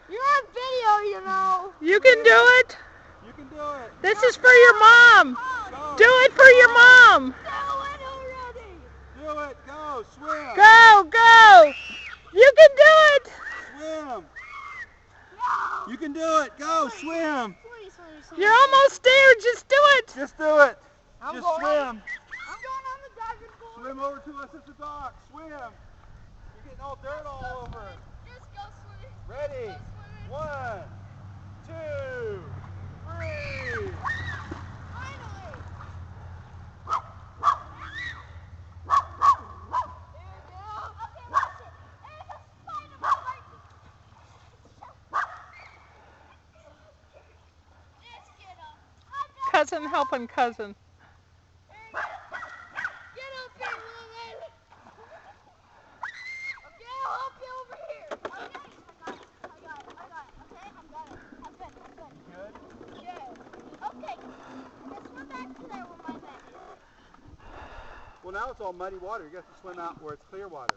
You're on video, you know. You can do it. You can do it. This is for your mom. Go. Do it for your mom. Do it already. Do it. Go. Swim. Go, go. You can do it. Swim. No. You can do it. Go. Swim. You're almost there. Just do it. Just do it. I'm Just going. swim. I'm going on the diving board. Swim over to us at the dock. Swim. You're getting all dirt all over. Just go swimming. Ready? Go swimming. 1, 2, 3. Finally. Cousin helping cousin. Get up here, woman. Okay, I'll help you over here. Okay, I got it. Okay, I'm got it. I'm good. Good? Yeah. Okay. Let's swim back to there where my bed is. Well, now it's all muddy water. You have to swim out where it's clear water.